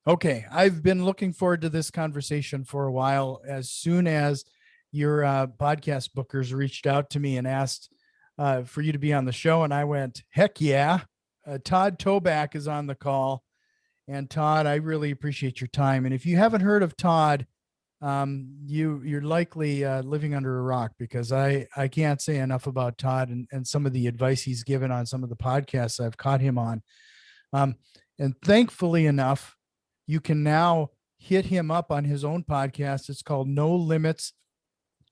Okay, I've been looking forward to this conversation for a while. As soon as your podcast bookers reached out to me and asked for you to be on the show, and I went, heck yeah. Todd Toback is on the call. And Todd, I really appreciate your time. And if you haven't heard of Todd, you're likely living under a rock, because I can't say enough about Todd and some of the advice he's given on some of the podcasts I've caught him on. And thankfully enough, you can now hit him up on his own podcast. It's called No Limits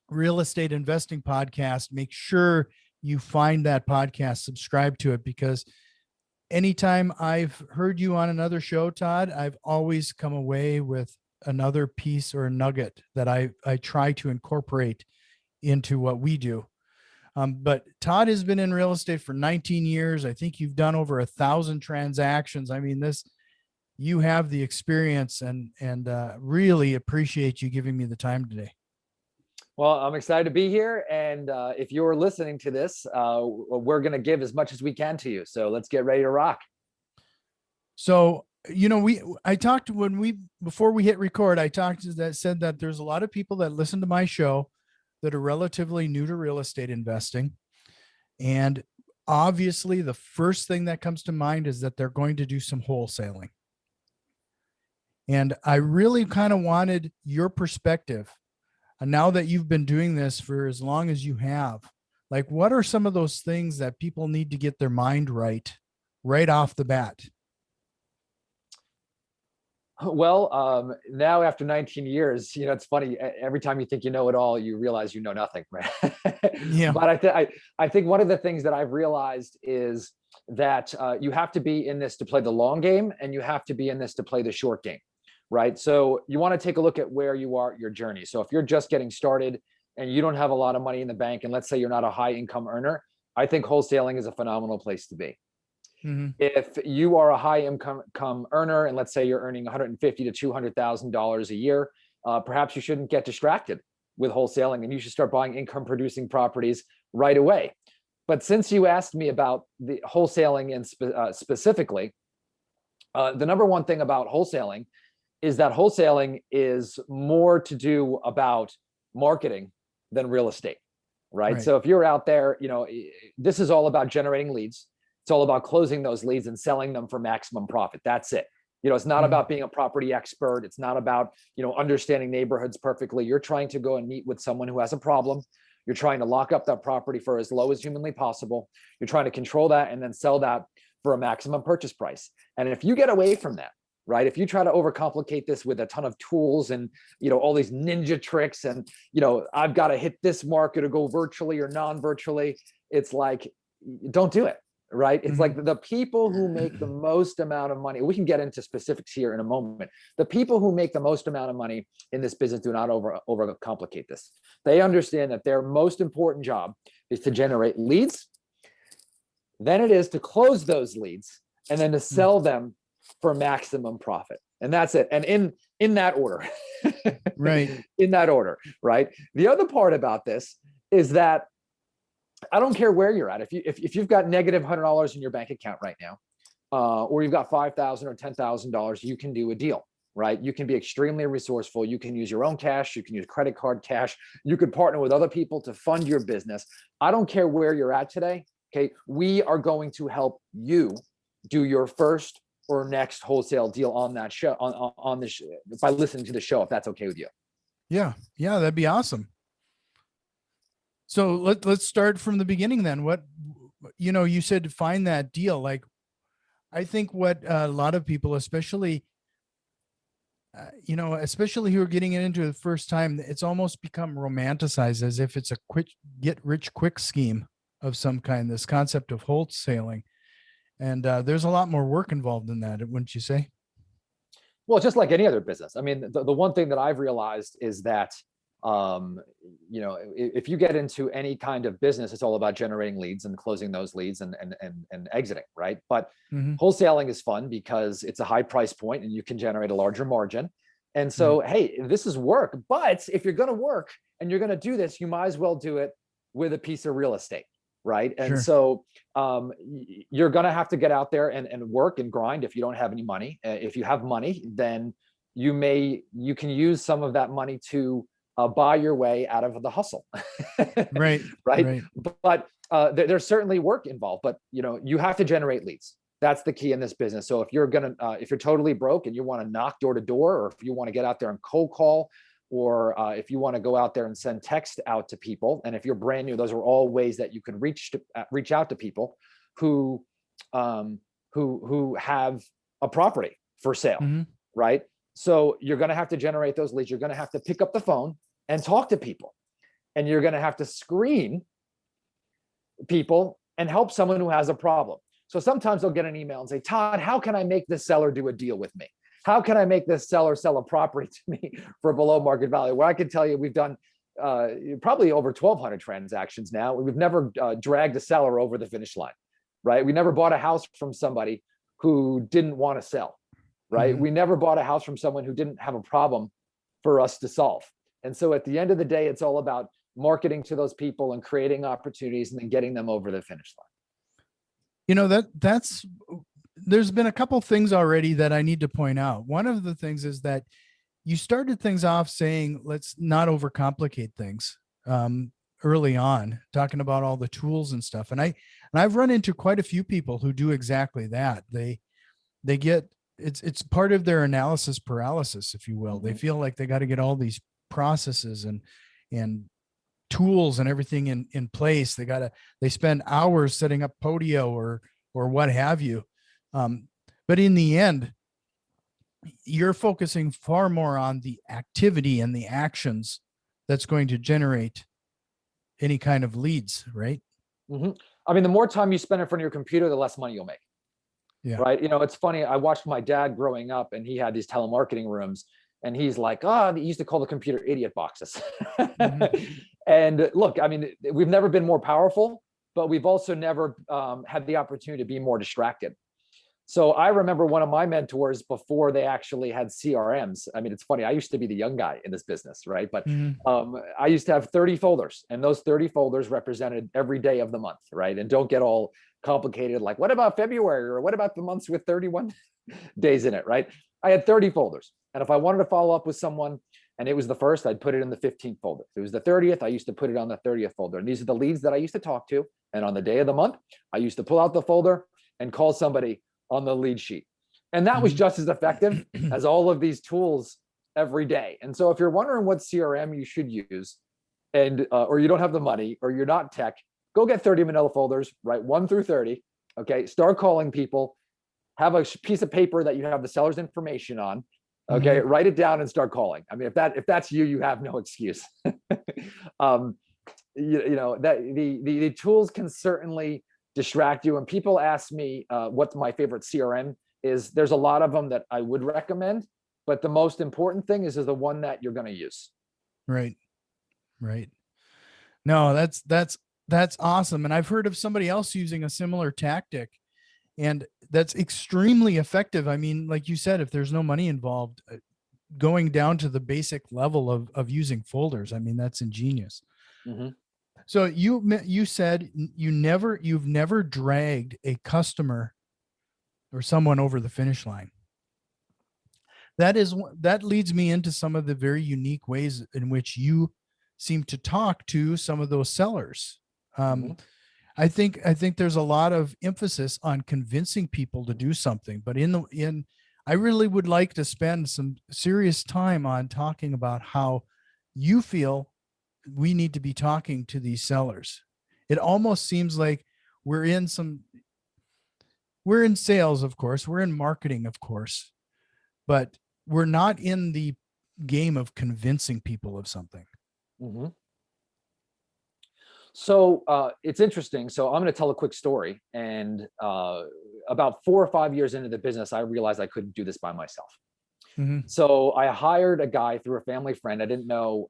Real Estate Investing Podcast. Make sure you find that podcast, subscribe to it, because anytime I've heard you on another show, Todd, I've always come away with another piece or a nugget that I try to incorporate into what we do. But Todd has been in real estate for 19 years. I think you've done over 1,000 transactions. I mean, you have the experience, and really appreciate you giving me the time today. Well, I'm excited to be here. And if you're listening to this, we're going to give as much as we can to you. So let's get ready to rock. So, I talked before we hit record, said that there's a lot of people that listen to my show that are relatively new to real estate investing. And obviously the first thing that comes to mind is that they're going to do some wholesaling. And I really kind of wanted your perspective. And now that you've been doing this for as long as you have, like, what are some of those things that people need to get their mind right off the bat? Well, now after 19 years, it's funny. Every time you think you know it all, you realize you know nothing, right? Yeah. But I think one of the things that I've realized is that you have to be in this to play the long game, and you have to be in this to play the short game, right? So you want to take a look at where you are, your journey. So if you're just getting started and you don't have a lot of money in the bank, and let's say you're not a high income earner, I think wholesaling is a phenomenal place to be. Mm-hmm. If you are a high income earner, and let's say you're earning $150,000 to $200,000 a year, perhaps you shouldn't get distracted with wholesaling, and you should start buying income producing properties right away. But since you asked me about the wholesaling and specifically, the number one thing about wholesaling is that wholesaling is more to do about marketing than real estate, right? So if you're out there, this is all about generating leads. It's all about closing those leads and selling them for maximum profit. That's it. It's not about being a property expert. It's not about, understanding neighborhoods perfectly. You're trying to go and meet with someone who has a problem. You're trying to lock up that property for as low as humanly possible. You're trying to control that and then sell that for a maximum purchase price. And if you get away from that, right? If you try to overcomplicate this with a ton of tools and, all these ninja tricks and, I've got to hit this market or go virtually or non-virtually, it's like, don't do it. Right? It's like the people who make the most amount of money. We can get into specifics here in a moment. The people who make the most amount of money in this business do not overcomplicate this. They understand that their most important job is to generate leads. Then it is to close those leads and then to sell them for maximum profit. And that's it. And in that order. Right. In that order. Right. The other part about this is that I don't care where you're at. If you've got negative $100 in your bank account right now, or you've got $5,000 or $10,000, you can do a deal, right? You can be extremely resourceful. You can use your own cash. You can use credit card cash. You could partner with other people to fund your business. I don't care where you're at today. Okay, we are going to help you do your first or next wholesale deal on that show, on this, by listening to the show, if that's okay with you. Yeah, that'd be awesome. So let's start from the beginning then. What, you said to find that deal. Like, I think what a lot of people, especially who are getting it into the first time, it's almost become romanticized as if it's a quick get rich quick scheme of some kind, this concept of wholesaling. And there's a lot more work involved in that, wouldn't you say? Well, just like any other business. I mean, the one thing that I've realized is that if you get into any kind of business, it's all about generating leads and closing those leads and exiting, right? But wholesaling is fun because it's a high price point and you can generate a larger margin. And so, hey, this is work. But if you're going to work and you're going to do this, you might as well do it with a piece of real estate, right? And Sure. so you're going to have to get out there and work and grind if you don't have any money. If you have money, then you can use some of that money to buy your way out of the hustle. Right. Right. Right. But there's certainly work involved, but you have to generate leads. That's the key in this business. So if you're totally broke and you want to knock door to door, or if you want to get out there and cold call, or if you want to go out there and send text out to people, and if you're brand new, those are all ways that you can reach out to people who have a property for sale, Mm-hmm. right? So you're going to have to generate those leads. You're going to have to pick up the phone and talk to people, and you're going to have to screen people and help someone who has a problem. So sometimes they'll get an email and say, Todd, how can I make this seller do a deal with me? How can I make this seller sell a property to me for below market value? Well, I can tell you, we've done probably over 1,200 transactions now. We've never dragged a seller over the finish line, right? We never bought a house from somebody who didn't want to sell, right? Mm-hmm. We never bought a house from someone who didn't have a problem for us to solve. And so at the end of the day, it's all about marketing to those people and creating opportunities and then getting them over the finish line. There's been a couple things already that I need to point out. One of the things is that you started things off saying, let's not overcomplicate things early on, talking about all the tools and stuff. And I've run into quite a few people who do exactly that. They get, it's part of their analysis paralysis, if you will. Mm-hmm. They feel like they got to get all these processes and tools and everything in place. They spend hours setting up Podio or what have you. But in the end, you're focusing far more on the activity and the actions that's going to generate any kind of leads, right? Mm-hmm. I mean, the more time you spend in front of your computer, the less money you'll make. Yeah. Right. It's funny. I watched my dad growing up, and he had these telemarketing rooms, and he's like, he used to call the computer idiot boxes. Mm-hmm. And look, I mean, we've never been more powerful, but we've also never had the opportunity to be more distracted. So I remember one of my mentors before they actually had CRMs. I mean, it's funny. I used to be the young guy in this business, right? But I used to have 30 folders, and those 30 folders represented every day of the month, right? And don't get all complicated, like, what about February? Or what about the months with 31 days in it, right? I had 30 folders. And if I wanted to follow up with someone and it was the first, I'd put it in the 15th folder. If it was the 30th, I used to put it on the 30th folder. And these are the leads that I used to talk to. And on the day of the month, I used to pull out the folder and call somebody on the lead sheet. And that was just as effective as all of these tools every day. And so if you're wondering what CRM you should use, and or you don't have the money, or you're not tech, go get 30 manila folders, write 1 through 30. Okay, start calling people, have a piece of paper that you have the seller's information on. Okay, write it down and start calling. I mean, if that's you, you have no excuse. That the tools can certainly distract you. And people ask me what my favorite CRM is. There's a lot of them that I would recommend, but the most important thing is the one that you're going to use. Right. No, that's awesome. And I've heard of somebody else using a similar tactic, and that's extremely effective. I mean, like you said, if there's no money involved, going down to the basic level of using folders, I mean, that's ingenious. Mm-hmm. So you said you've never dragged a customer or someone over the finish line. That leads me into some of the very unique ways in which you seem to talk to some of those sellers. I think there's a lot of emphasis on convincing people to do something, but I really would like to spend some serious time on talking about how you feel we need to be talking to these sellers. It almost seems like we're in sales, of course, we're in marketing, of course, but we're not in the game of convincing people of something. Mm-hmm. So it's interesting. So I'm going to tell a quick story. And about 4 or 5 years into the business, I realized I couldn't do this by myself. Mm-hmm. So I hired a guy through a family friend. I didn't know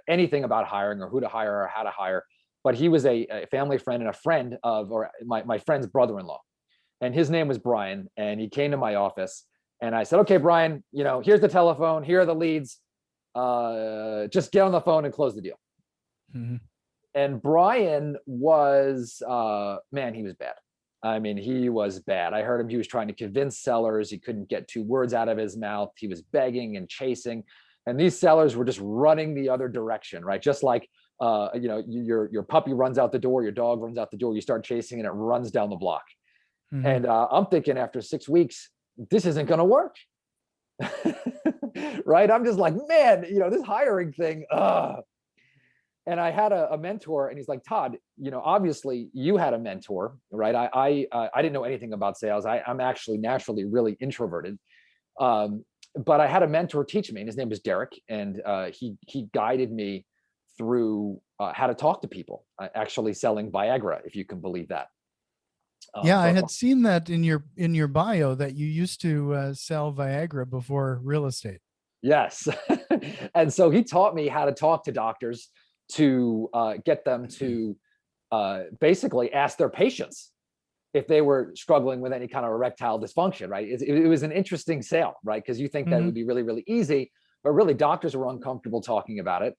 anything about hiring or who to hire or how to hire, but he was a family friend and a friend of, or my friend's brother-in-law. And his name was Brian. And he came to my office and I said, okay, Brian, here's the telephone. Here are the leads. Just get on the phone and close the deal. Mm-hmm. And Brian was, man, he was bad. I mean, he was bad. I heard him. He was trying to convince sellers. He couldn't get 2 words out of his mouth. He was begging and chasing. And these sellers were just running the other direction, right? Just like, your puppy runs out the door, your dog runs out the door, you start chasing and it runs down the block. Mhm. And I'm thinking after 6 weeks, this isn't going to work. Right? I'm just like, man, this hiring thing, And I had a mentor, and he's like, Todd, obviously you had a mentor, right? I didn't know anything about sales. I'm actually naturally really introverted. But I had a mentor teach me, and his name was Derek. And he guided me through how to talk to people, actually selling Viagra, if you can believe that. Yeah, I had seen that in your bio that you used to sell Viagra before real estate. Yes. And so he taught me how to talk to doctors to get them to basically ask their patients if they were struggling with any kind of erectile dysfunction, right? It was an interesting sale, right? Because you think that would be really, really easy, but really doctors were uncomfortable talking about it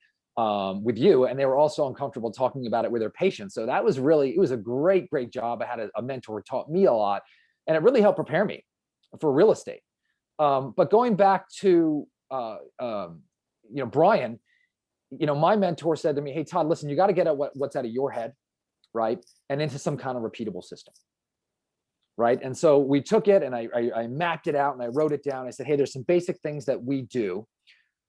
with you, and they were also uncomfortable talking about it with their patients. So that was really, it was a great, great job. I had a mentor who taught me a lot, and it really helped prepare me for real estate. But going back to Brian, my mentor said to me, hey, Todd, listen, you got to get at what's out of your head, right? And into some kind of repeatable system, right? And so we took it and I mapped it out and I wrote it down. I said, hey, there's some basic things that we do,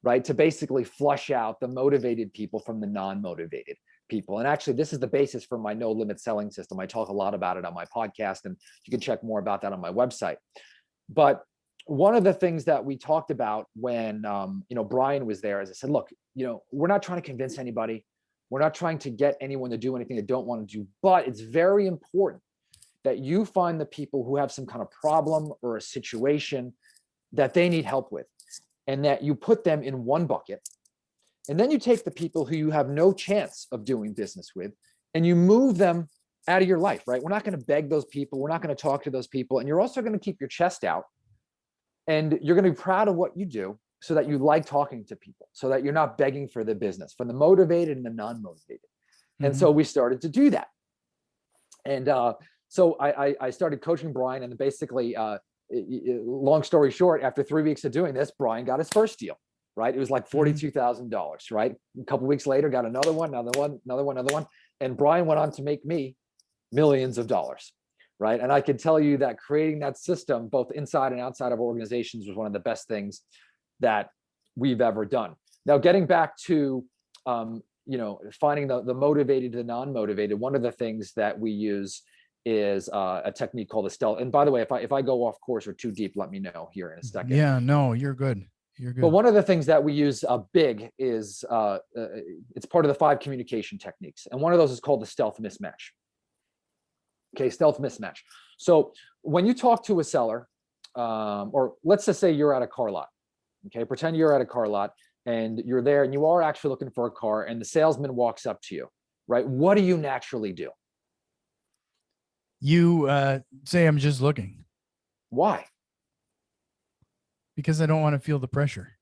right, to basically flush out the motivated people from the non-motivated people. And actually, this is the basis for my no limit selling system. I talk a lot about it on my podcast, and you can check more about that on my website. But one of the things that we talked about when Brian was there is I said, look, we're not trying to convince anybody. We're not trying to get anyone to do anything they don't want to do, but it's very important that you find the people who have some kind of problem or a situation that they need help with, and that you put them in one bucket. And then you take the people who you have no chance of doing business with and you move them out of your life, right? We're not going to beg those people. We're not going to talk to those people. And you're also going to keep your chest out, and you're going to be proud of what you do so that you like talking to people, so that you're not begging for the business from the motivated and the non-motivated. Mm-hmm. And so we started to do that. And so I started coaching Brian, and basically, long story short, after 3 weeks of doing this, Brian got his first deal, right? It was like $42,000, right? A couple of weeks later, got another one. And Brian went on to make me millions of dollars, right? And I can tell you that creating that system, both inside and outside of organizations, was one of the best things that we've ever done. Now, getting back to, finding the motivated to the non-motivated, one of the things that we use is a technique called the stealth. And by the way, if I go off course or too deep, let me know here in a second. Yeah, no, you're good. You're good. But one of the things that we use big is it's part of the 5 communication techniques. And one of those is called the stealth mismatch. Okay, stealth mismatch. So when you talk to a seller, or let's just say you're at a car lot. Okay, pretend you're at a car lot and you're there and you are actually looking for a car, and the salesman walks up to you, right? What do you naturally do? You say, I'm just looking. Why? Because I don't want to feel the pressure.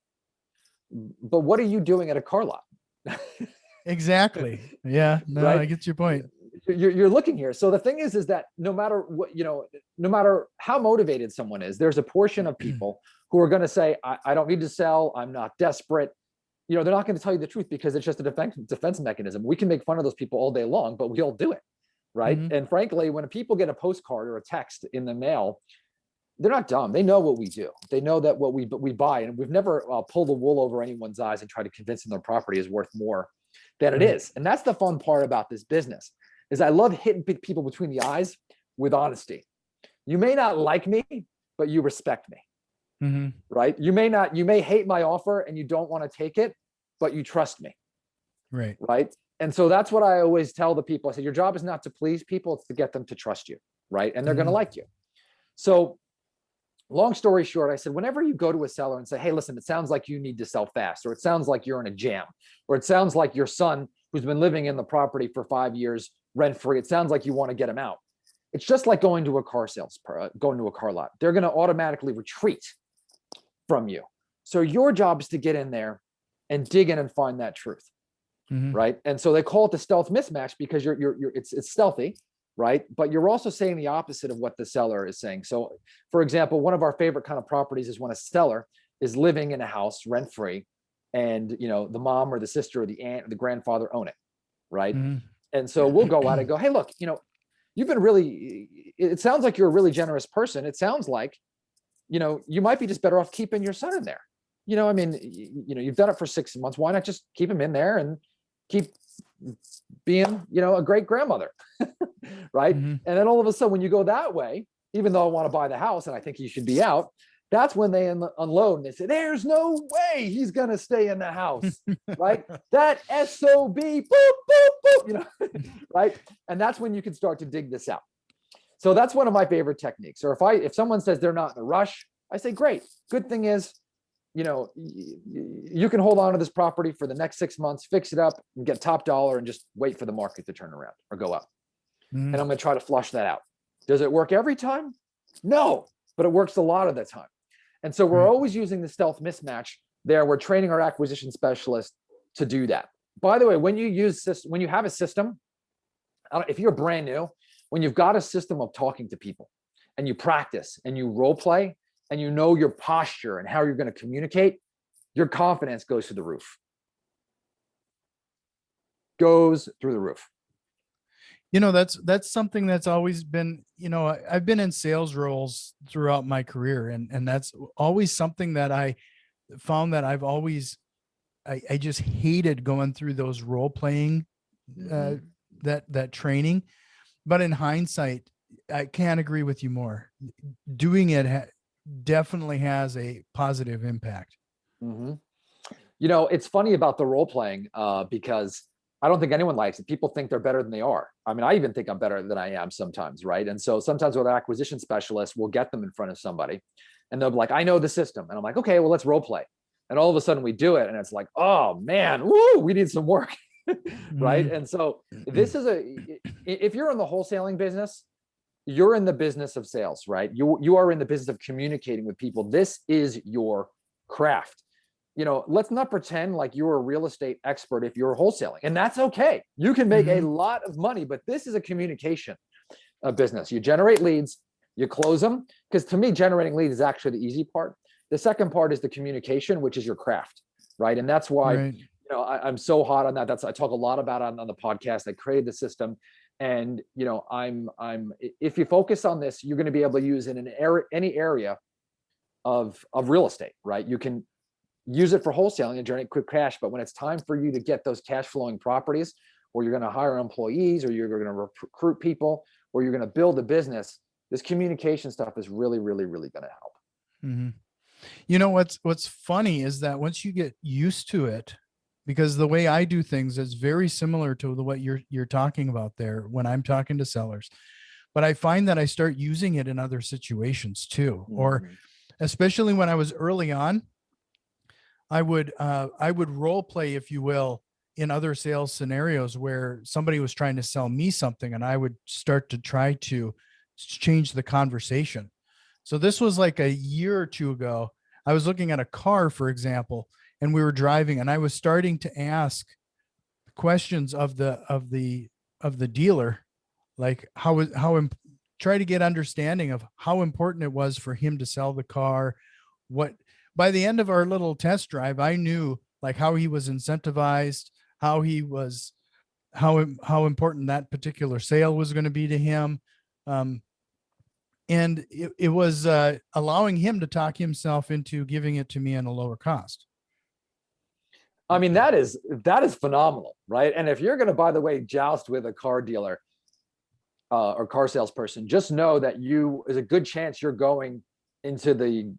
But what are you doing at a car lot? Exactly. Yeah, no, right? I get your point. You're looking here. So the thing is that no matter what, no matter how motivated someone is, there's a portion of people who are going to say, I don't need to sell. I'm not desperate. They're not going to tell you the truth because it's just a defense mechanism. We can make fun of those people all day long, but we all do it. Right. Mm-hmm. And frankly, when people get a postcard or a text in the mail, they're not dumb. They know what we do. They know that what we buy, and we've never pulled the wool over anyone's eyes and tried to convince them their property is worth more than it is. And that's the fun part about this business, is I love hitting people between the eyes with honesty. You may not like me, but you respect me. Mm-hmm. Right. You may hate my offer and you don't want to take it, but you trust me. Right. Right. And so that's what I always tell the people. I say, your job is not to please people, it's to get them to trust you. Right. And they're going to like you. So long story short, I said, whenever you go to a seller and say, hey, listen, it sounds like you need to sell fast, or it sounds like you're in a jam, or it sounds like your son who's been living in the property for 5 years rent-free, it sounds like you want to get him out. It's just like going to a car lot. They're going to automatically retreat from you. So your job is to get in there and dig in and find that truth. right? And so they call it the stealth mismatch because it's stealthy, right? But you're also saying the opposite of what the seller is saying. So for example, one of our favorite kind of properties is when a seller is living in a house rent-free, and the mom or the sister or the aunt or the grandfather own it, right? And so we'll go out and go, hey, look, you've been it sounds like you're a really generous person. It sounds like, you might be just better off keeping your son in there. I mean, you've done it for 6 months. Why not just keep him in there and keep being, a great grandmother, right? And then all of a sudden, when you go that way, even though I want to buy the house and I think he should be out, that's when they unload and they say, there's no way he's going to stay in the house, right? That SOB, boop, boop, boop, right? And that's when you can start to dig this out. So that's one of my favorite techniques. Or if someone says they're not in a rush, I say, great. Good thing is, you can hold on to this property for the next 6 months, fix it up and get top dollar and just wait for the market to turn around or go up. And I'm going to try to flush that out. Does it work every time? No, but it works a lot of the time. And so we're always using the stealth mismatch there. We're training our acquisition specialists to do that. By the way, when you have a system, if you're brand new, when you've got a system of talking to people and you practice and you role play and your posture and how you're going to communicate, your confidence goes through the roof. Goes through the roof. That's something that's always been, I've been in sales roles throughout my career, and that's always something that I found that I've always, I just hated going through those role playing, that training. But in hindsight, I can't agree with you more. Doing it definitely has a positive impact. It's funny about the role playing because I don't think anyone likes it. People think they're better than they are. I mean, I even think I'm better than I am sometimes, right? And so sometimes with an acquisition specialist, we'll get them in front of somebody and they'll be like, I know the system. And I'm like, okay, well, let's role play. And all of a sudden we do it and it's like, oh man, woo, we need some work. Right. And so this is if you're in the wholesaling business, you're in the business of sales, right? You are in the business of communicating with people. This is your craft. Let's not pretend like you're a real estate expert if you're wholesaling, and that's okay. You can make a lot of money, but this is a communication business. You generate leads, you close them, because to me, generating leads is actually the easy part. The second part is the communication, which is your craft, right? And that's why I'm so hot on that. I talk a lot about it on the podcast. I created the system, and if you focus on this, you're going to be able to use it in any area of real estate, right? You can use it for wholesaling and generate quick cash. But when it's time for you to get those cash flowing properties, or you're going to hire employees, or you're going to recruit people, or you're going to build a business, this communication stuff is really, really, really going to help. What's funny is that once you get used to it, because the way I do things is very similar to what you're talking about there when I'm talking to sellers, but I find that I start using it in other situations too, or especially when I was early on, I would role play, if you will, in other sales scenarios where somebody was trying to sell me something and I would start to try to change the conversation. So this was like a year or two ago. I was looking at a car, for example, and we were driving and I was starting to ask questions of the dealer, like try to get understanding of how important it was for him to sell the car. By the end of our little test drive, I knew like how he was incentivized, how important that particular sale was going to be to him. And it was allowing him to talk himself into giving it to me at a lower cost. I mean, that is phenomenal, right? And if you're going to, by the way, joust with a car dealer or car salesperson, just know that there's a good chance you're going into the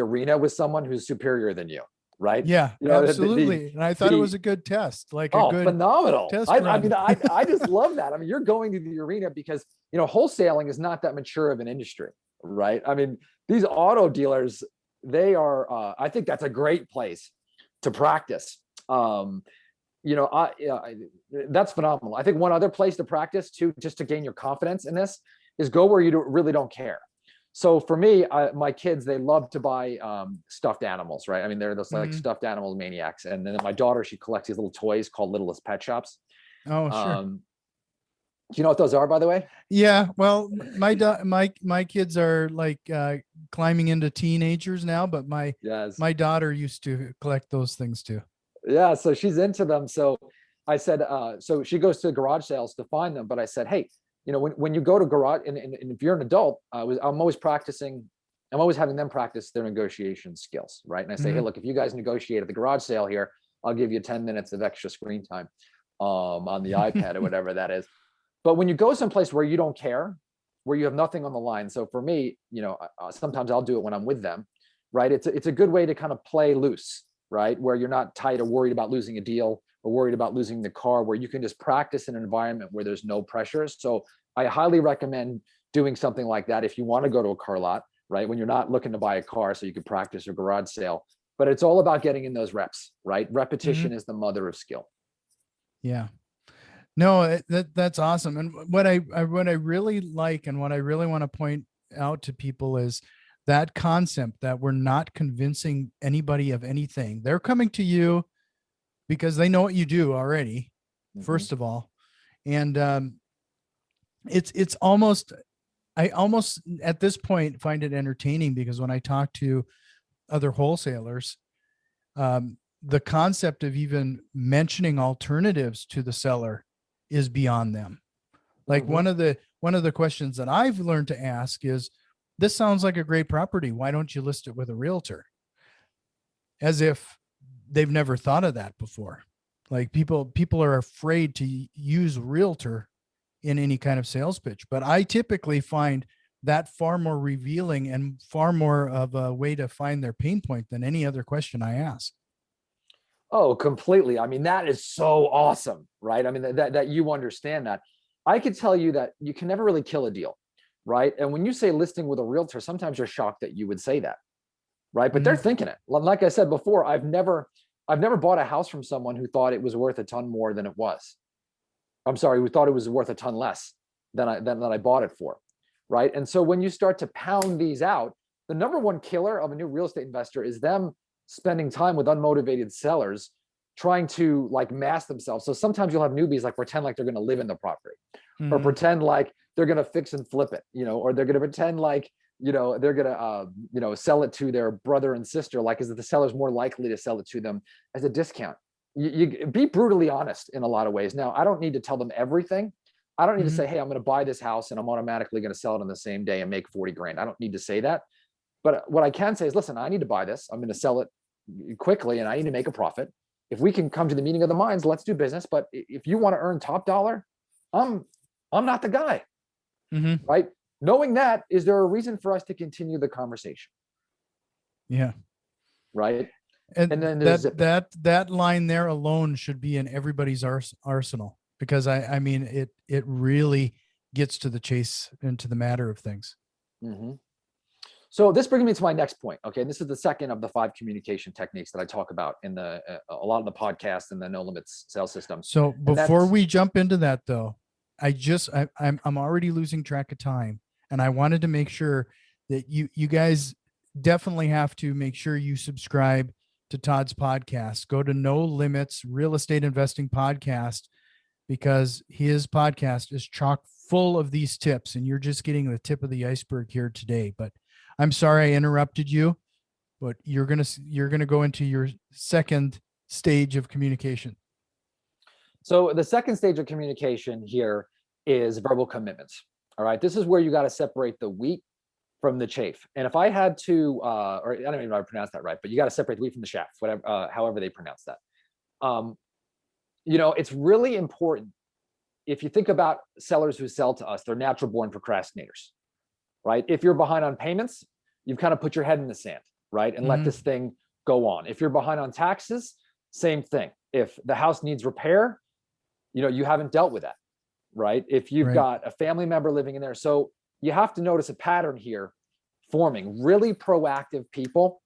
arena with someone who's superior than you, right? Yeah, absolutely. And I thought it was a good test, like a good phenomenal test I run. mean, I just love that. I mean, you're going to the arena because wholesaling is not that mature of an industry, right? I mean, these auto dealers, they are. I think that's a great place to practice. That's phenomenal. I think one other place to practice too, just to gain your confidence in this, is go where you really don't care. So for me, my kids, they love to buy stuffed animals, right? I mean, they're those like Mhm. stuffed animal maniacs. And then my daughter, she collects these little toys called Littlest Pet Shops. Oh, sure. Do you know what those are, by the way? Yeah, well, my kids are like climbing into teenagers now, but Yes. my daughter used to collect those things too. Yeah, so she's into them. So I said, so she goes to garage sales to find them. But I said, hey, when you go to garage, and if you're an adult, I'm always practicing, I'm always having them practice their negotiation skills, right? And I say, hey, Mhm. look, if you guys negotiate at the garage sale here, I'll give you 10 minutes of extra screen time on the iPad or whatever that is. But when you go someplace where you don't care, where you have nothing on the line, so for me, sometimes I'll do it when I'm with them, right? It's a good way to kind of play loose, right? Where you're not tight or worried about losing a deal or worried about losing the car, where you can just practice in an environment where there's no pressures. So I highly recommend doing something like that if you want to go to a car lot, right? When you're not looking to buy a car, so you can practice your garage sale. But it's all about getting in those reps, right? Repetition Mhm. is the mother of skill. Yeah. No, that's awesome. And what I really like and what I really want to point out to people is that concept that we're not convincing anybody of anything. They're coming to you because they know what you do already, Mhm. first of all. And it's almost, I almost at this point find it entertaining because when I talk to other wholesalers, the concept of even mentioning alternatives to the seller is beyond them. Like Mhm. one of the questions that I've learned to ask is, this sounds like a great property. Why don't you list it with a realtor? As if they've never thought of that before. Like people are afraid to use realtor in any kind of sales pitch, but I typically find that far more revealing and far more of a way to find their pain point than any other question I ask. Oh, completely. I mean, that is so awesome, right? I mean, that you understand that. I could tell you that you can never really kill a deal, right? And when you say listing with a realtor, sometimes you're shocked that you would say that, right? But they're Mm-hmm. thinking it. Like I said before, I've never bought a house from someone who thought it was worth a ton more than it was. I'm sorry, who thought it was worth a ton less than I bought it for, right? And so when you start to pound these out, the number one killer of a new real estate investor is them spending time with unmotivated sellers trying to like mask themselves. So sometimes you'll have newbies like pretend like they're going to live in the property or Mm-hmm. pretend like they're going to fix and flip it, or they're going to pretend like, they're going to, sell it to their brother and sister, like as if the seller's more likely to sell it to them as a discount. You be brutally honest in a lot of ways. Now, I don't need to tell them everything. I don't need to Mm-hmm. say, hey, I'm going to buy this house and I'm automatically going to sell it on the same day and make 40 grand. I don't need to say that. But what I can say is, listen, I need to buy this. I'm going to sell it quickly and I need to make a profit. If we can come to the meeting of the minds, let's do business. But if you want to earn top dollar, I'm I'm not the guy, Mm-hmm. right? Knowing that, is there a reason for us to continue the conversation, Yeah. right? And And then there's zip it. that line there alone should be in everybody's arsenal because I mean it really gets to the chase and to the matter of things. Mm-hmm. So this brings me to my next point. Okay, this is the second of the 5 communication techniques that I talk about in a lot of the podcast and the No Limits sales system, So and before that's we jump into that though, I'm already losing track of time, and I wanted to make sure that you guys definitely have to make sure you subscribe to Todd's podcast. Go to No Limits Real Estate Investing Podcast because his podcast is chock full of these tips, and you're just getting the tip of the iceberg here today. But I'm sorry I interrupted you, but you're gonna go into your second stage of communication. so the second stage of communication here is verbal commitments. All right, this is where you got to separate the wheat from the chaff. And if I had to, or I don't even know if I pronounced that right, but you got to separate the wheat from the chaff, whatever, however they pronounce that. Um, it's really important. If you think about sellers who sell to us, they're natural born procrastinators, right? If you're behind on payments, you've kind of put your head in the sand, right? And let Mm-hmm. this thing go on. If you're behind on taxes, same thing. If the house needs repair, you haven't dealt with that, right? If you've Right. got a family member living in there. So you have to notice a pattern here forming. Really proactive people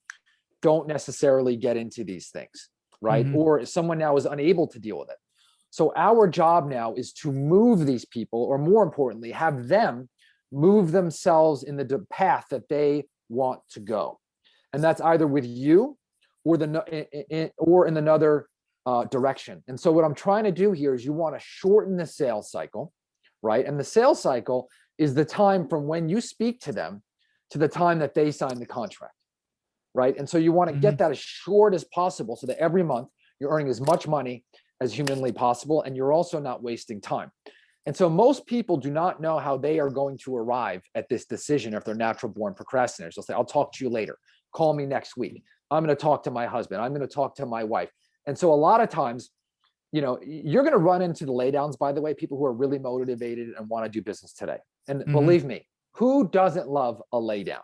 don't necessarily get into these things, right? Mm-hmm. Or someone now is unable to deal with it. So our job now is to move these people, or more importantly, have them move themselves in the path that they want to go. And that's either with you or in another direction. And so what I'm trying to do here is you want to shorten the sales cycle, right? And the sales cycle is the time from when you speak to them to the time that they sign the contract, right? And so you want to get that as short as possible so that every month you're earning as much money as humanly possible, and you're also not wasting time. And so most people do not know how they are going to arrive at this decision if they're natural born procrastinators. They'll say, I'll talk to you later. Call me next week. I'm going to talk to my husband. I'm going to talk to my wife. And so a lot of times, you're going to run into the laydowns, by the way, people who are really motivated and want to do business today. And believe me, who doesn't love a laydown,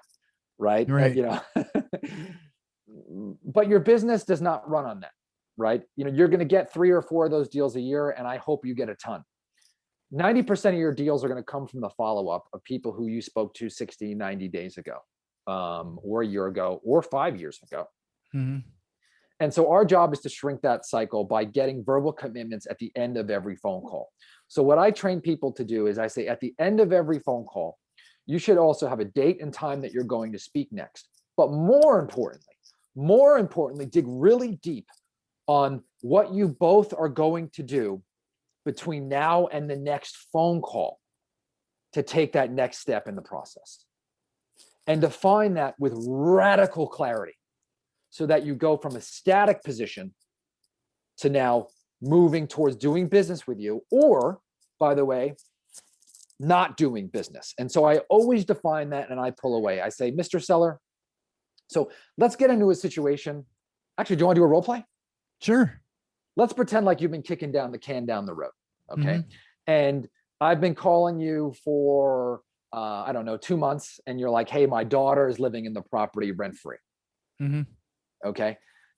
right? Right. But your business does not run on that, right? You're going to get 3 or 4 of those deals a year, and I hope you get a ton. 90% of your deals are going to come from the follow-up of people who you spoke to 60, 90 days ago, or a year ago, or 5 years ago. And so our job is to shrink that cycle by getting verbal commitments at the end of every phone call. So what I train people to do is I say, at the end of every phone call, you should also have a date and time that you're going to speak next. But more importantly, dig really deep on what you both are going to do between now and the next phone call to take that next step in the process. And define that with radical clarity so that you go from a static position to now moving towards doing business with you, or, by the way, not doing business. And so I always define that and I pull away. I say, Mr. Seller, so let's get into a situation. Actually, do you want to do a role play? Sure. Let's pretend like you've been kicking down the can down the road. Okay. And I've been calling you for, 2 months. And you're like, hey, my daughter is living in the property rent-free. Okay.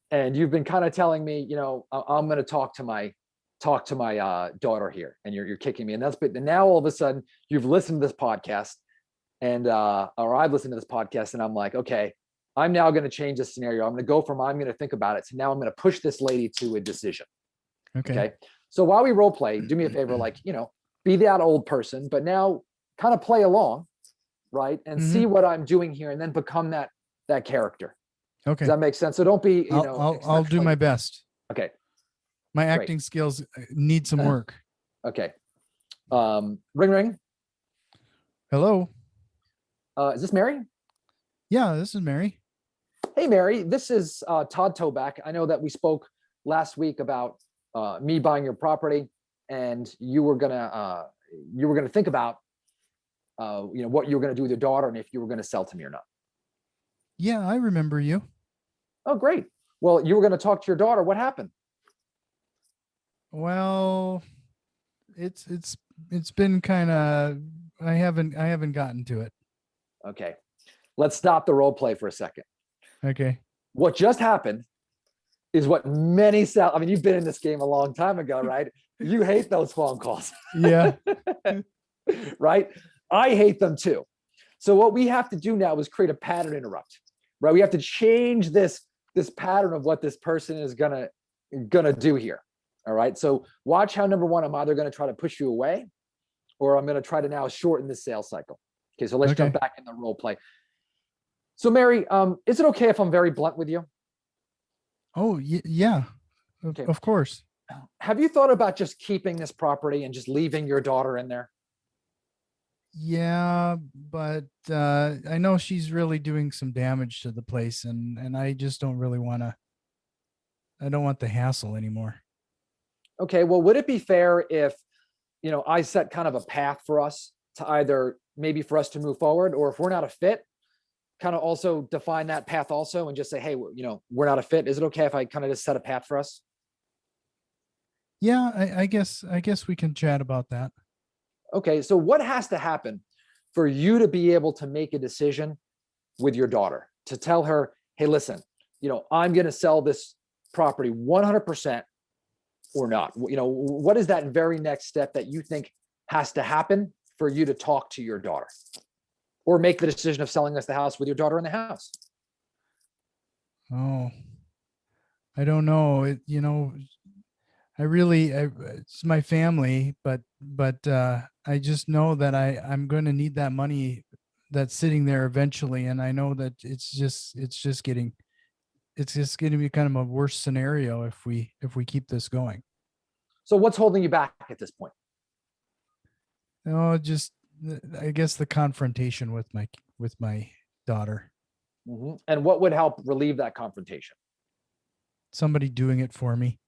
And you've been kind of telling me, I'm going to talk to my daughter here, and you're kicking me. And now all of a sudden you've listened to this podcast or I've listened to this podcast, and I'm like, okay, I'm now going to change the scenario. I'm going to go from, I'm going to think about it, to now I'm going to push this lady to a decision. Okay. So while we role play, do me a favor, be that old person, but now kind of play along, right? And see what I'm doing here, and then become that character. Okay. Does that make sense? So don't be, I'll do my best. Okay. My acting skills need some work. Okay. Ring, ring. Hello. Is this Mary? Yeah, this is Mary. Hey, Mary, this is Todd Toback. I know that we spoke last week about me buying your property, and you were gonna think about what you were gonna do with your daughter, and if you were gonna sell to me or not. Yeah, I remember you. Oh, great. Well, you were gonna talk to your daughter. What happened? Well, it's been kind of, I haven't gotten to it. Okay. Let's stop the role play for a second. Okay. What just happened is what you've been in this game a long time ago, right? You hate those phone calls. Yeah. Right? I hate them too. So what we have to do now is create a pattern interrupt, right? We have to change this pattern of what this person is gonna do here. All right. So watch how, number one, I'm either going to try to push you away, or I'm going to try to now shorten the sales cycle. Okay. So let's jump back in the role play. So Mary, is it okay if I'm very blunt with you? Oh, yeah. Okay. Of course. Have you thought about just keeping this property and just leaving your daughter in there? Yeah, but I know she's really doing some damage to the place, and I just don't really want to. I don't want the hassle anymore. Okay, well, would it be fair if, I set kind of a path for us to either maybe for us to move forward, or if we're not a fit, kind of also define that path also and just say, hey, we're not a fit. Is it okay if I kind of just set a path for us? Yeah, I guess we can chat about that. Okay, so what has to happen for you to be able to make a decision with your daughter, to tell her, hey, listen, I'm going to sell this property 100% or not? What is that very next step that you think has to happen for you to talk to your daughter, or make the decision of selling us the house with your daughter in the house? Oh, I don't know. it's my family, but I just know that I'm going to need that money that's sitting there eventually. And I know that it's just going to be kind of a worse scenario if we keep this going. So what's holding you back at this point? Oh, I guess the confrontation with my daughter. And what would help relieve that confrontation? Somebody doing it for me.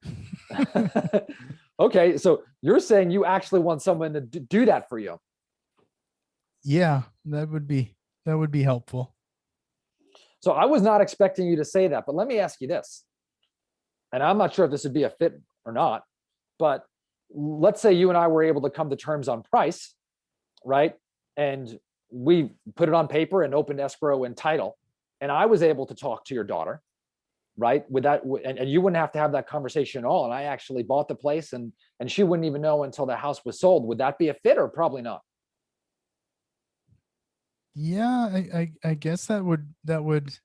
Okay, so you're saying you actually want someone to do that for you. Yeah, that would be helpful. So I was not expecting you to say that, but let me ask you this. And I'm not sure if this would be a fit or not, but let's say you and I were able to come to terms on price, right? And we put it on paper and opened escrow and title. And I was able to talk to your daughter, right? With that, and you wouldn't have to have that conversation at all. And I actually bought the place and she wouldn't even know until the house was sold. Would that be a fit or probably not? Yeah, I guess I'd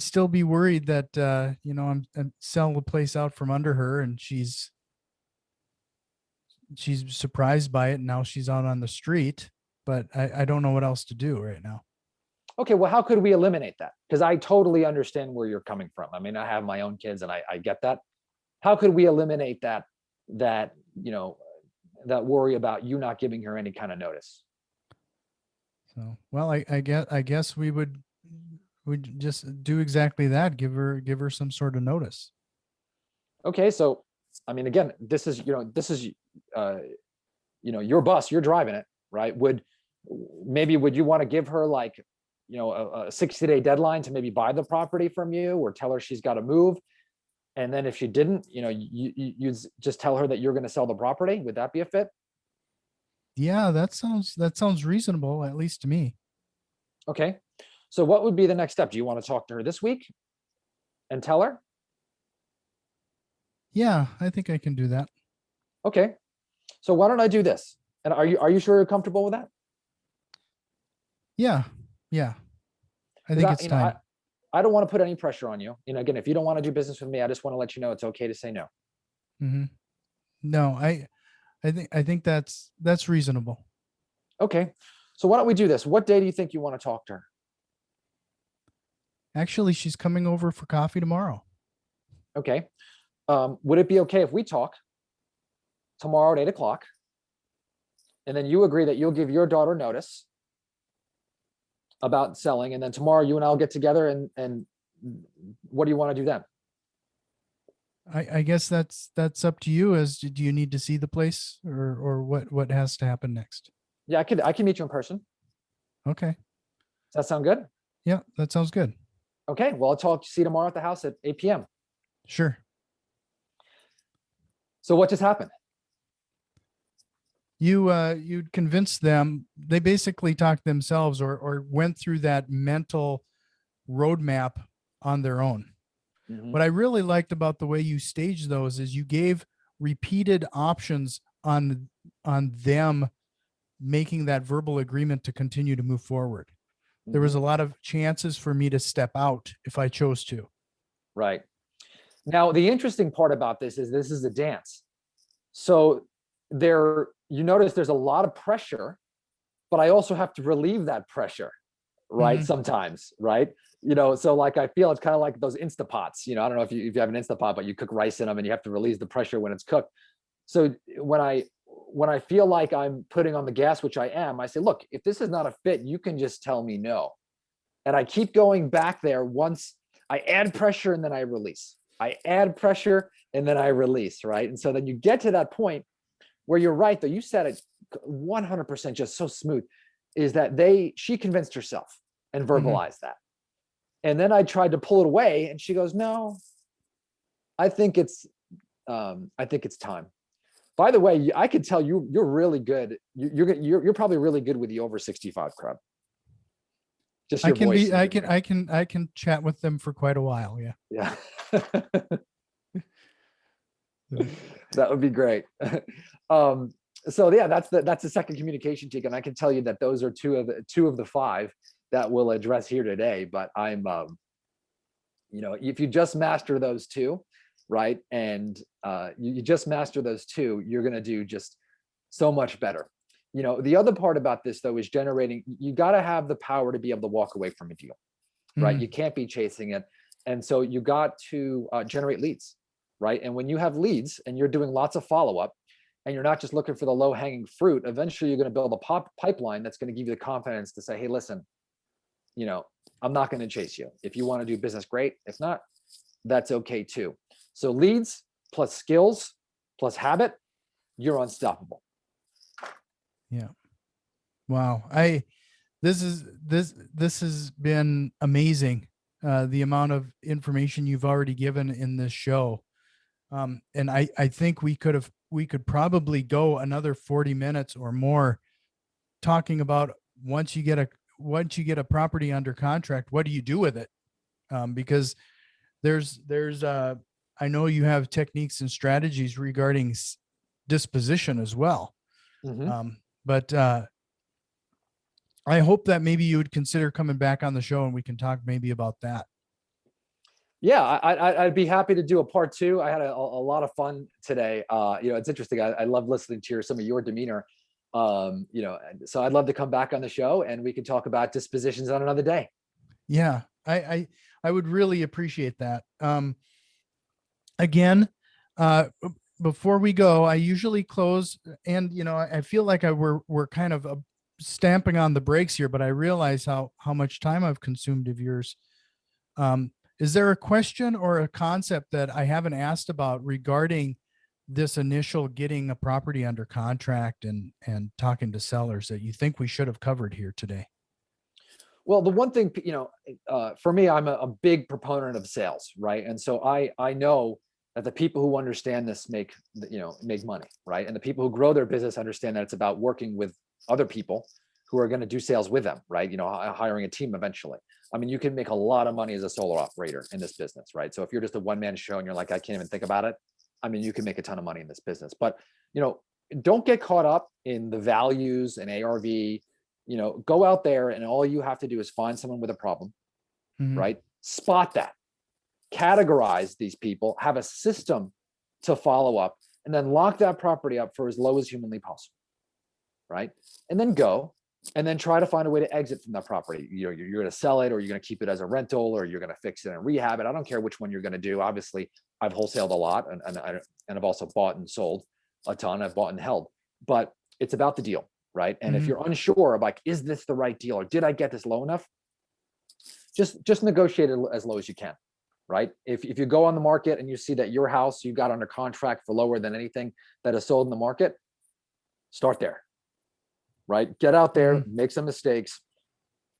still be worried that I'm selling the place out from under her and she's surprised by it and now she's out on the street, but I don't know what else to do right now. Okay, well, how could we eliminate that? Because I totally understand where you're coming from. I mean, I have my own kids and I get that. How could we eliminate that that worry about you not giving her any kind of notice? So, well, I guess we'd just do exactly that. Give her some sort of notice. Okay, so I mean, again, this is your bus, you're driving it, right? Would you want to give her like a 60-day deadline to maybe buy the property from you, or tell her she's got to move? And then if she didn't, you just tell her that you're going to sell the property. Would that be a fit? Yeah, that sounds reasonable, at least to me. Okay. So what would be the next step? Do you want to talk to her this week and tell her? Yeah, I think I can do that. Okay. So why don't I do this? And are you sure you're comfortable with that? Yeah. Yeah. I think it's time. I don't want to put any pressure on you. Again, if you don't want to do business with me, I just want to let you know it's okay to say no. Mm-hmm. No, I think that's reasonable. Okay. So why don't we do this? What day do you think you want to talk to her? Actually, she's coming over for coffee tomorrow. Okay. Would it be okay if we talk tomorrow at 8:00, and then you agree that you'll give your daughter notice about selling, and then tomorrow you and I'll get together and what do you want to do then? I guess that's up to you. Do you need to see the place or what has to happen next? Yeah, I can meet you in person. Okay. Does that sound good? Yeah, that sounds good. Okay. Well, see you tomorrow at the house at 8 p.m. Sure. So what just happened? You'd convinced them. They basically talked themselves or went through that mental roadmap on their own. Mm-hmm. What I really liked about the way you staged those is you gave repeated options on them making that verbal agreement to continue to move forward. Mm-hmm. There was a lot of chances for me to step out if I chose to. Right. Now, the interesting part about this is a dance. So you notice there's a lot of pressure, but I also have to relieve that pressure, right? Mm-hmm. Sometimes, right? So like I feel it's kind of like those Instapots. I don't know if you have an Instapot, but you cook rice in them and you have to release the pressure when it's cooked. So when I feel like I'm putting on the gas, which I am, I say, look, if this is not a fit, you can just tell me no. And I keep going back there. Once I add pressure and then I release. I add pressure and then I release, right? And so then you get to that point where you're right, though. You said it 100% just so smooth, is that she convinced herself and verbalized mm-hmm. that. And then I tried to pull it away and she goes, no, I think it's time. By the way, I could tell you're really good. You're probably really good with the over 65 crowd. Just your voice. I can chat with them for quite a while. Yeah. Yeah. That would be great. So yeah, that's the second communication tick, and I can tell you that those are two of the five that we'll address here today. But I'm, if you just master those two, right? And you just master those two, you're going to do just so much better. The other part about this though is generating. You got to have the power to be able to walk away from a deal, right? Mhm. You can't be chasing it. And so you got to generate leads, right? And when you have leads and you're doing lots of follow-up and you're not just looking for the low-hanging fruit, eventually you're going to build a pipeline that's going to give you the confidence to say, hey, listen, I'm not going to chase you. If you want to do business, great. If not, that's okay too. So leads plus skills plus habit, you're unstoppable. Yeah. Wow. This has been amazing. The amount of information you've already given in this show. And I think we could probably go another 40 minutes or more talking about once you get a property under contract, what do you do with it? Because there's I know you have techniques and strategies regarding disposition as well. Mm-hmm. But I hope that maybe you would consider coming back on the show and we can talk maybe about that. Yeah, I'd be happy to do a part two. I had a lot of fun today. It's interesting. I love listening to some of your demeanor. So I'd love to come back on the show and we can talk about dispositions on another day. Yeah, I would really appreciate that. Again, before we go, I usually close, and I feel like we're kind of stamping on the brakes here, but I realize how much time I've consumed of yours. Is there a question or a concept that I haven't asked about regarding this initial getting a property under contract and talking to sellers that you think we should have covered here today? Well, the one thing, for me, I'm a big proponent of sales, right? And so I know that the people who understand this make money, right? And the people who grow their business understand that it's about working with other people who are going to do sales with them, right? Hiring a team eventually. I mean, you can make a lot of money as a solo operator in this business, right? So if you're just a one-man show and you're like, I can't even think about it, I mean, you can make a ton of money in this business. But don't get caught up in the values and ARV. Go out there and all you have to do is find someone with a problem, Mhm. right? Spot that, categorize these people, have a system to follow up, and then lock that property up for as low as humanly possible, right? And then go and then try to find a way to exit from that property. You're going to sell it, or you're going to keep it as a rental, or you're going to fix it and rehab it. I don't care which one you're going to do. Obviously, I've wholesaled a lot, and I've also bought and sold a ton. I've bought and held, but it's about the deal, right? And if Mhm. you're unsure of like, is this the right deal, or did I get this low enough? Just negotiate it as low as you can, right? If you go on the market and you see that your house you got under contract for lower than anything that is sold in the market, start there, right? Get out there, make some mistakes,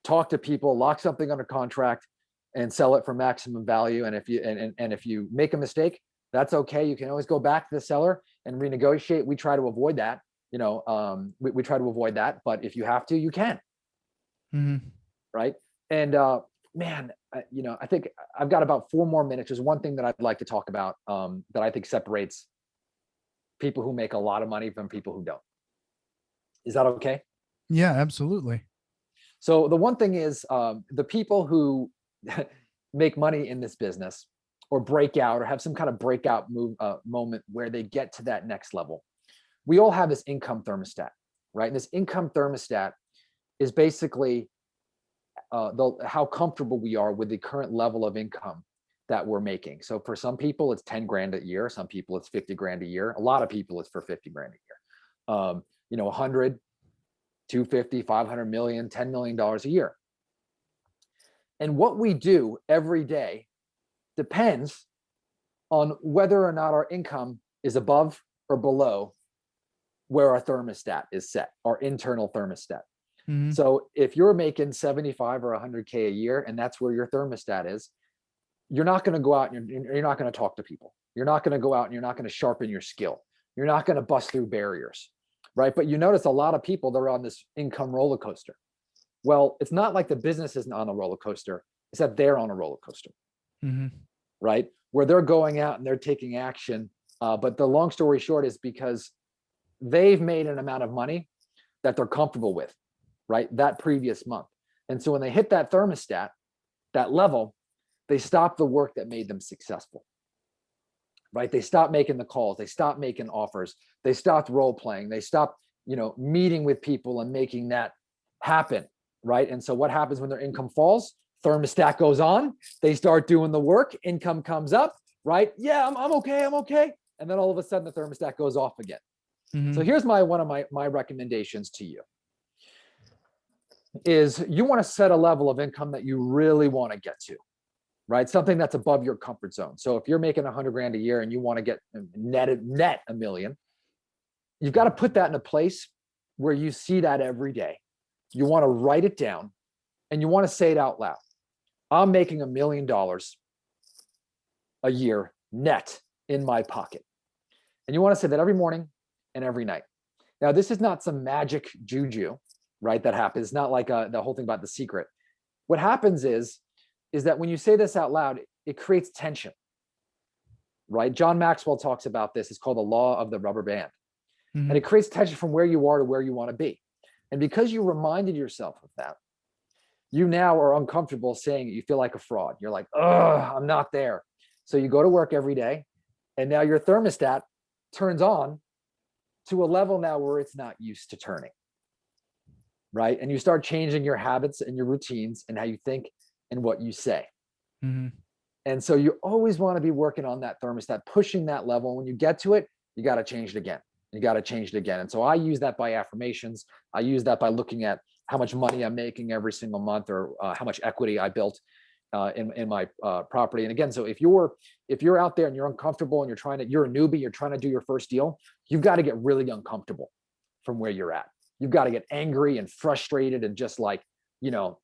talk to people, lock something under contract, and sell it for maximum value. And if you make a mistake, that's okay. You can always go back to the seller and renegotiate. We try to avoid that. We try to avoid that. But if you have to, you can. Mhm. Right. And man, I think I've got about 4 more minutes. There's one thing that I'd like to talk about that I think separates people who make a lot of money from people who don't. Is that okay? Yeah, absolutely. So the one thing is the people who make money in this business or break out or have some kind of breakout moment where they get to that next level. We all have this income thermostat, right? And this income thermostat is basically how comfortable we are with the current level of income that we're making. So for some people, it's 10 grand a year. Some people, it's 50 grand a year. A lot of people, it's for 50 grand a year. 100, 250, 500 million, $10 million a year. And what we do every day depends on whether or not our income is above or below where our thermostat is set, our internal thermostat. Mhm. So if you're making 75 or 100K a year and that's where your thermostat is, you're not going to go out and you're not going to talk to people. You're not going to go out and you're not going to sharpen your skill. You're not going to bust through barriers, right? But you notice a lot of people that are on this income roller coaster. Well, it's not like the business isn't on a roller coaster. It's that they're on a roller coaster, Mhm. right? Where they're going out and they're taking action. But the long story short is because they've made an amount of money that they're comfortable with, right? That previous month. And so when they hit that thermostat, that level, they stop the work that made them successful. right? They stopped making the calls. They stopped making offers. They stopped role playing. They stopped, meeting with people and making that happen, right? And so what happens when their income falls? Thermostat goes on. They start doing the work. Income comes up, right? Yeah, I'm okay. I'm okay. And then all of a sudden the thermostat goes off again. Mm-hmm. So here's one of my recommendations to you is you want to set a level of income that you really want to get to, right? Something that's above your comfort zone. So if you're making 100 grand a year and you want to get net $1 million, you've got to put that in a place where you see that every day. You want to write it down and you want to say it out loud. I'm making $1 million a year net in my pocket. And you want to say that every morning and every night. Now, this is not some magic juju, right? That happens. It's not like the whole thing about The Secret. What happens is that when you say this out loud, it creates tension, right? John Maxwell talks about this. It's called the law of the rubber band. Mm-hmm. And it creates tension from where you are to where you want to be. And because you reminded yourself of that, you now are uncomfortable saying it. You feel like a fraud. You're like, oh, I'm not there. So you go to work every day and now your thermostat turns on to a level now where it's not used to turning, right? And you start changing your habits and your routines and how you think and what you say. Mm-hmm. And so you always want to be working on that thermostat, pushing that level. When you get to it, you got to change it again. You got to change it again. And so I use that by affirmations. I use that by looking at how much money I'm making every single month, or how much equity I built in my property. And again, so if you're out there and you're uncomfortable and you're a newbie, you're trying to do your first deal, you've got to get really uncomfortable from where you're at. You've got to get angry and frustrated and just like, and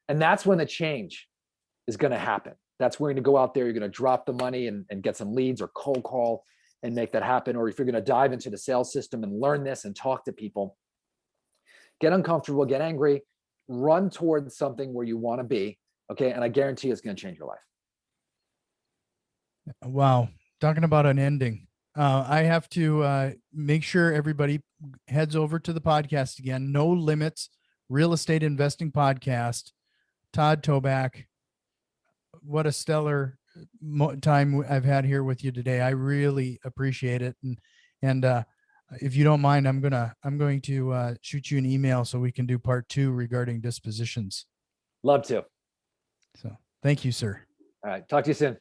that's when the change is going to happen. That's where you're going to go out there. You're going to drop the money and get some leads or cold call and make that happen. Or if you're going to dive into the sales system and learn this and talk to people, get uncomfortable, get angry, run towards something where you want to be. Okay. And I guarantee it's going to change your life. Wow. Talking about an ending. I have to make sure everybody heads over to the podcast again. No Limits Real Estate Investing Podcast. Todd Toback. What a stellar time I've had here with you today. I really appreciate it. And if you don't mind, I'm going to shoot you an email so we can do part 2 regarding dispositions. Love to. So thank you, sir. All right. Talk to you soon.